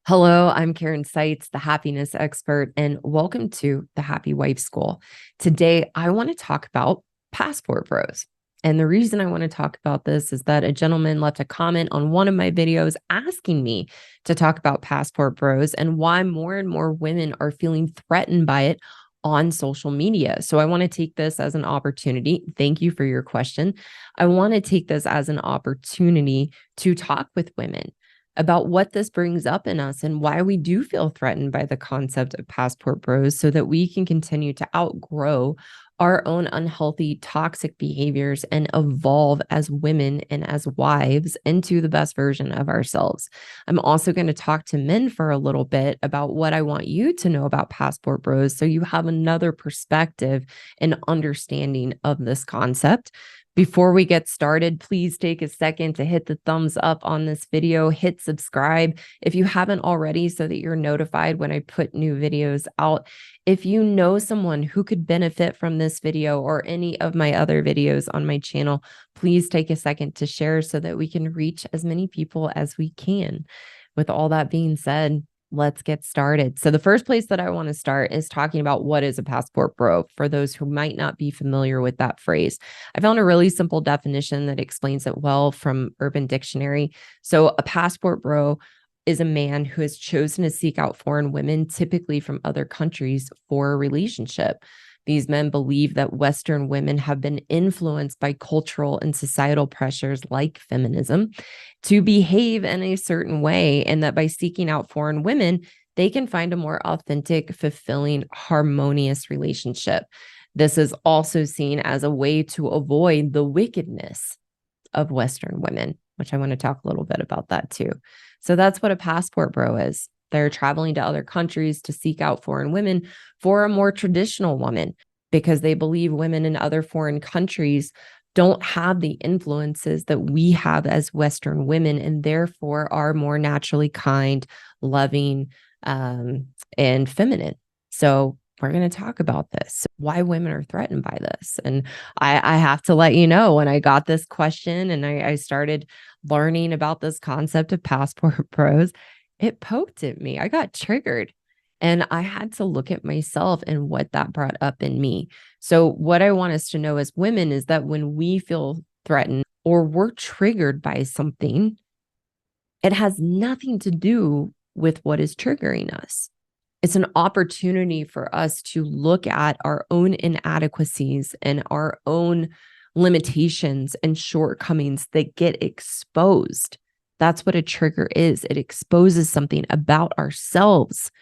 Hello, I'm Karen Seitz, the happiness expert, and welcome to the Happy Wife School. Today, I want to talk about passport bros. And the reason I want to talk about this is that a gentleman left a comment on one of my videos asking me to talk about passport bros and why more and more women are feeling threatened by it on social media. So I want to take this as an opportunity. Thank you for your question. I want to take this as an opportunity to talk with women about what this brings up in us and why we do feel threatened by the concept of passport bros so that we can continue to outgrow our own unhealthy, toxic behaviors and evolve as women and as wives into the best version of ourselves. I'm also going to talk to men for a little bit about what I want you to know about passport bros so you have another perspective and understanding of this concept. Before we get started, please take a second to hit the thumbs up on this video, hit subscribe if you haven't already so that you're notified when I put new videos out. If you know someone who could benefit from this video or any of my other videos on my channel, please take a second to share so that we can reach as many people as we can. With all that being said, let's get started. So the first place that I want to start is talking about what is a passport bro for those who might not be familiar with that phrase. I found a really simple definition that explains it well from Urban Dictionary. So a passport bro is a man who has chosen to seek out foreign women, typically from other countries, for a relationship. These men believe that Western women have been influenced by cultural and societal pressures like feminism to behave in a certain way, and that by seeking out foreign women, they can find a more authentic, fulfilling, harmonious relationship. This is also seen as a way to avoid the wickedness of Western women, which I want to talk a little bit about that too. So that's what a passport bro is. They're traveling to other countries to seek out foreign women for a more traditional woman because they believe women in other foreign countries don't have the influences that we have as Western women and therefore are more naturally kind, loving, and feminine. So we're going to talk about this, why women are threatened by this. And I have to let you know, when I got this question and I started learning about this concept of passport bros, it poked at me. I got triggered and I had to look at myself and what that brought up in me. So what I want us to know as women is that when we feel threatened or we're triggered by something, it has nothing to do with what is triggering us. It's an opportunity for us to look at our own inadequacies and our own limitations and shortcomings that get exposed. That's what a trigger is. It exposes something about ourselves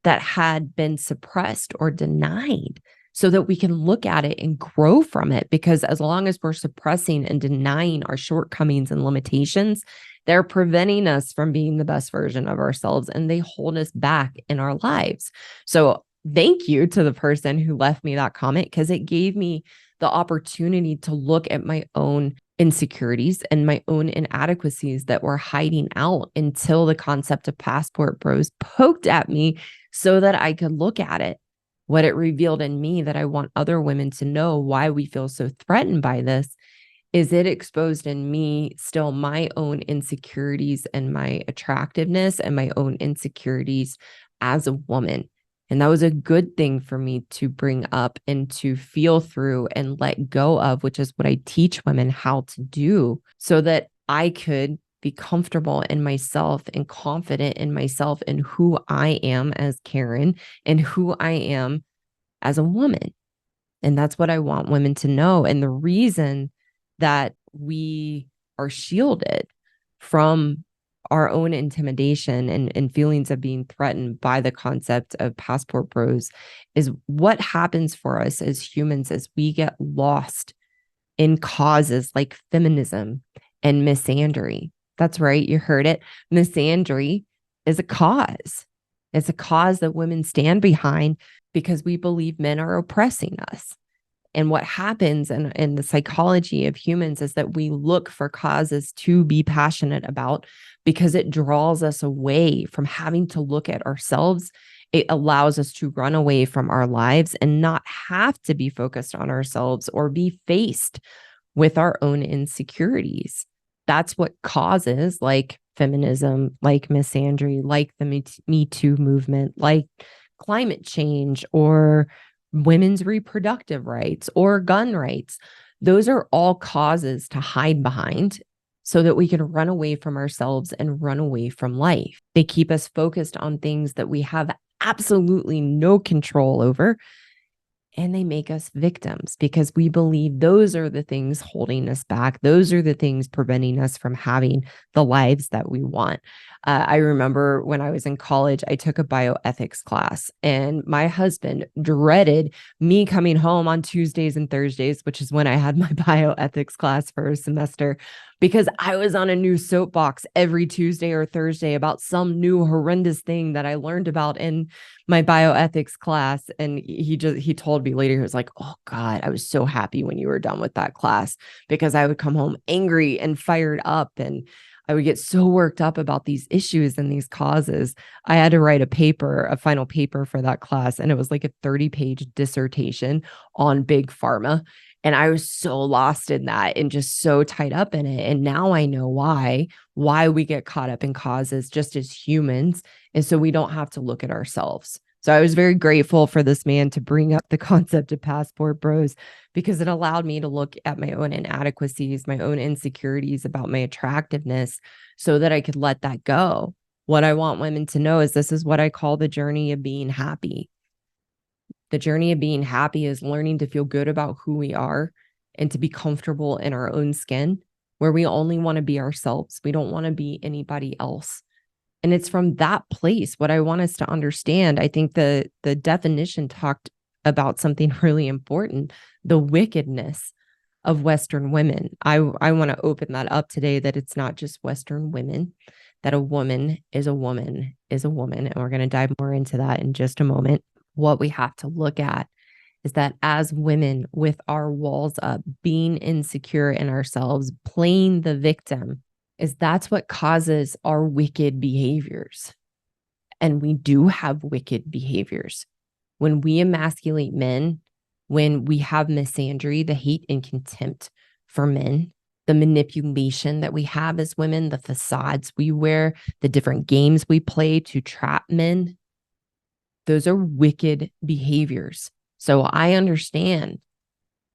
that had been suppressed or denied so that we can look at it and grow from it. Because as long as we're suppressing and denying our shortcomings and limitations, they're preventing us from being the best version of ourselves and they hold us back in our lives. So thank you to the person who left me that comment because it gave me the opportunity to look at my own insecurities and my own inadequacies that were hiding out until the concept of passport bros poked at me so that I could look at it. What it revealed in me that I want other women to know why we feel so threatened by this is it exposed in me still my own insecurities and my attractiveness and my own insecurities as a woman. And that was a good thing for me to bring up and to feel through and let go of, which is what I teach women how to do so that I could be comfortable in myself and confident in myself and who I am as Karen and who I am as a woman. And that's what I want women to know. And the reason that we are shielded from our own intimidation and feelings of being threatened by the concept of passport bros is what happens for us as humans as we get lost in causes like feminism and misandry. That's right. You heard it. Misandry is a cause. It's a cause that women stand behind because we believe men are oppressing us. And what happens in the psychology of humans is that we look for causes to be passionate about because it draws us away from having to look at ourselves. It allows us to run away from our lives and not have to be focused on ourselves or be faced with our own insecurities. That's what causes like feminism, like misandry, like the Me Too movement, like climate change or women's reproductive rights or gun rights. Those are all causes to hide behind so that we can run away from ourselves and run away from life. They keep us focused on things that we have absolutely no control over, and they make us victims because we believe those are the things holding us back. Those are the things preventing us from having the lives that we want. I remember when I was in college, I took a bioethics class, and my husband dreaded me coming home on Tuesdays and Thursdays, which is when I had my bioethics class for a semester, because I was on a new soapbox every Tuesday or Thursday about some new horrendous thing that I learned about in my bioethics class. And he told me later, he was like, "Oh God, I was so happy when you were done with that class," because I would come home angry and fired up, and I would get so worked up about these issues and these causes. I had to write a final paper for that class, and it was like a 30-page dissertation on big pharma. And I was so lost in that and just so tied up in it. And now I know why we get caught up in causes just as humans. And so we don't have to look at ourselves. So I was very grateful for this man to bring up the concept of passport bros, because it allowed me to look at my own inadequacies, my own insecurities about my attractiveness, so that I could let that go. What I want women to know is this is what I call the journey of being happy. The journey of being happy is learning to feel good about who we are and to be comfortable in our own skin, where we only want to be ourselves. We don't want to be anybody else. And it's from that place what I want us to understand. I think the definition talked about something really important, the wickedness of Western women. I want to open that up today, that it's not just Western women, that a woman is a woman is a woman. And we're going to dive more into that in just a moment. What we have to look at is that as women with our walls up, being insecure in ourselves, playing the victim, is that's what causes our wicked behaviors. And we do have wicked behaviors. When we emasculate men, when we have misandry, the hate and contempt for men, the manipulation that we have as women, the facades we wear, the different games we play to trap men, those are wicked behaviors. So I understand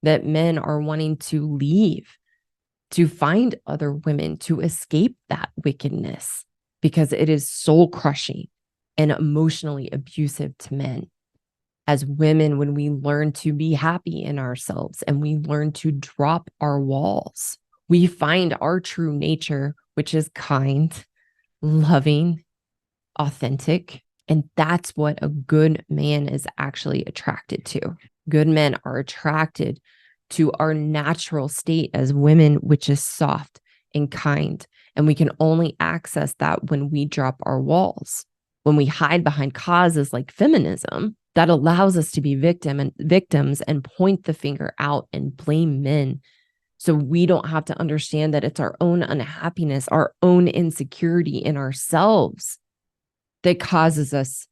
that men are wanting to leave, to find other women, to escape that wickedness, because it is soul crushing and emotionally abusive to men. As women, when we learn to be happy in ourselves and we learn to drop our walls, we find our true nature, which is kind, loving, authentic. And that's what a good man is actually attracted to. Good men are attracted to our natural state as women, which is soft and kind. And we can only access that when we drop our walls. When we hide behind causes like feminism, that allows us to be victims and point the finger out and blame men. So we don't have to understand that it's our own unhappiness, our own insecurity in ourselves that causes us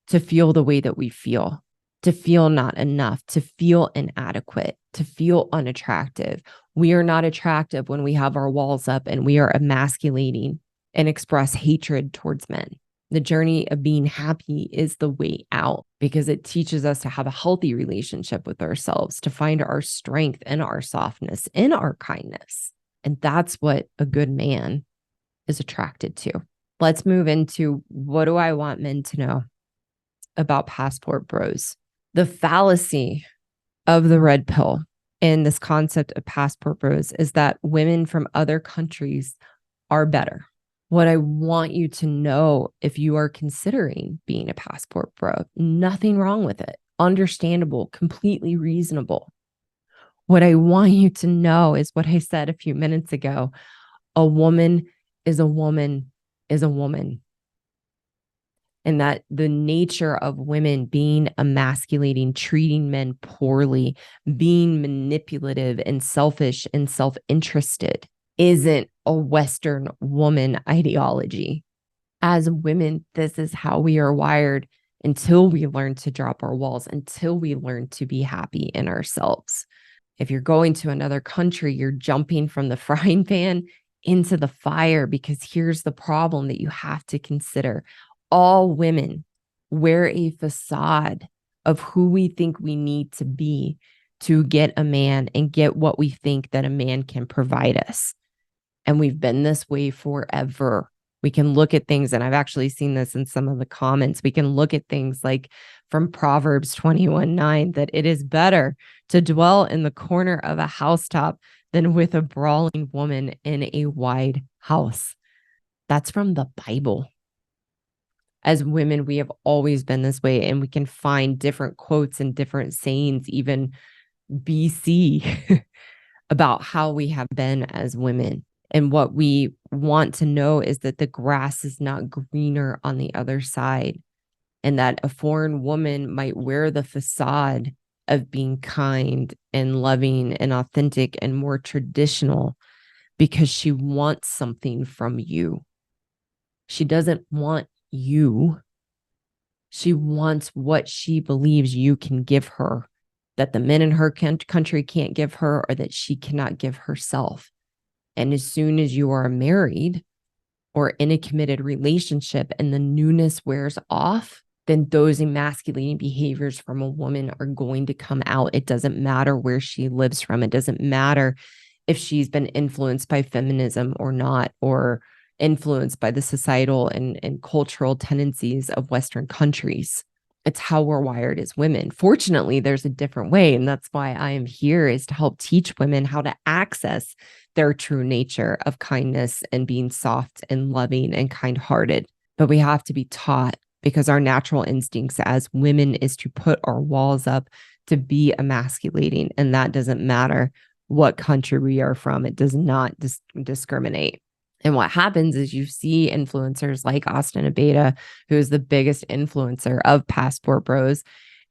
to feel the way that we feel, to feel not enough, to feel inadequate, to feel unattractive. We are not attractive when we have our walls up and we are emasculating and express hatred towards men. The journey of being happy is the way out, because it teaches us to have a healthy relationship with ourselves, to find our strength and our softness in our kindness. And that's what a good man is attracted to. Let's move into, what do I want men to know about passport bros? The fallacy of the red pill and this concept of passport bros is that women from other countries are better. What I want you to know, if you are considering being a passport bro, nothing wrong with it. Understandable, completely reasonable. What I want you to know is what I said a few minutes ago. A woman is a woman is a woman. And that the nature of women being emasculating, treating men poorly, being manipulative and selfish and self-interested isn't a Western woman ideology. As women, this is how we are wired until we learn to drop our walls, until we learn to be happy in ourselves. If you're going to another country, you're jumping from the frying pan into the fire, because here's the problem that you have to consider. All women wear a facade of who we think we need to be to get a man and get what we think that a man can provide us. And we've been this way forever. We can look at things, and I've actually seen this in some of the comments. We can look at things like from Proverbs 21:9, that it is better to dwell in the corner of a housetop than with a brawling woman in a wide house. That's from the Bible. As women, we have always been this way, and we can find different quotes and different sayings, even BC, about how we have been as women. And what we want to know is that the grass is not greener on the other side, and that a foreign woman might wear the facade of being kind and loving and authentic and more traditional because she wants something from you. She doesn't want you. She wants what she believes you can give her, that the men in her country can't give her, or that she cannot give herself. And as soon as you are married or in a committed relationship and the newness wears off, then those emasculating behaviors from a woman are going to come out. It doesn't matter where she lives from. It doesn't matter if she's been influenced by feminism or not, or influenced by the societal and cultural tendencies of Western countries. It's how we're wired as women. Fortunately, there's a different way. And that's why I am here, is to help teach women how to access their true nature of kindness and being soft and loving and kind-hearted. But we have to be taught, because our natural instincts as women is to put our walls up, to be emasculating. And that doesn't matter what country we are from. It does not discriminate. And what happens is you see influencers like Austin Abeda, who is the biggest influencer of Passport Bros,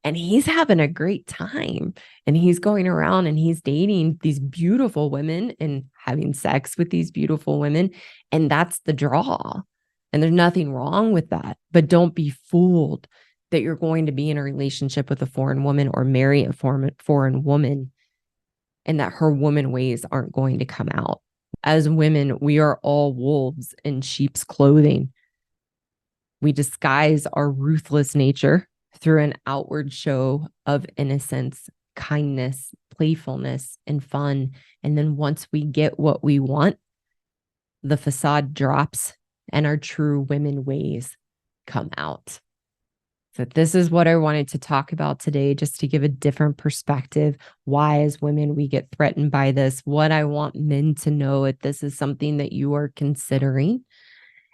and he's having a great time. And he's going around and he's dating these beautiful women and having sex with these beautiful women. And that's the draw. And there's nothing wrong with that. But don't be fooled that you're going to be in a relationship with a foreign woman or marry a foreign woman, and that her woman ways aren't going to come out. As women, we are all wolves in sheep's clothing. We disguise our ruthless nature through an outward show of innocence, kindness, playfulness, and fun. And then once we get what we want, the facade drops and our true women ways come out. So this is what I wanted to talk about today, just to give a different perspective. Why, as women, we get threatened by this. What I want men to know, if this is something that you are considering.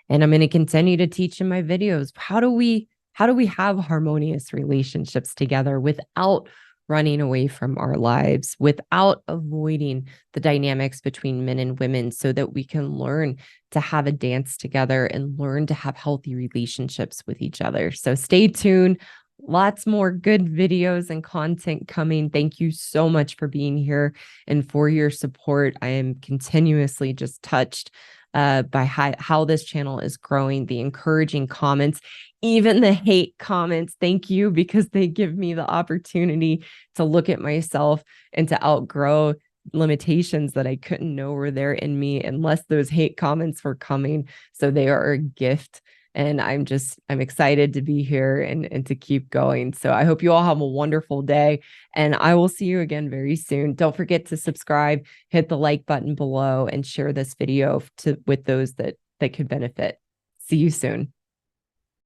And I'm going to continue to teach in my videos. How do we have harmonious relationships together without running away from our lives, without avoiding the dynamics between men and women, so that we can learn to have a dance together and learn to have healthy relationships with each other. So stay tuned. Lots more good videos and content coming. Thank you so much for being here and for your support. I am continuously just touched by how this channel is growing, the encouraging comments, even the hate comments. Thank you, because they give me the opportunity to look at myself and to outgrow limitations that I couldn't know were there in me unless those hate comments were coming. So they are a gift. And I'm excited to be here and to keep going. So I hope you all have a wonderful day, and I will see you again very soon. Don't forget to subscribe, hit the like button below, and share this video with those that could benefit. See you soon.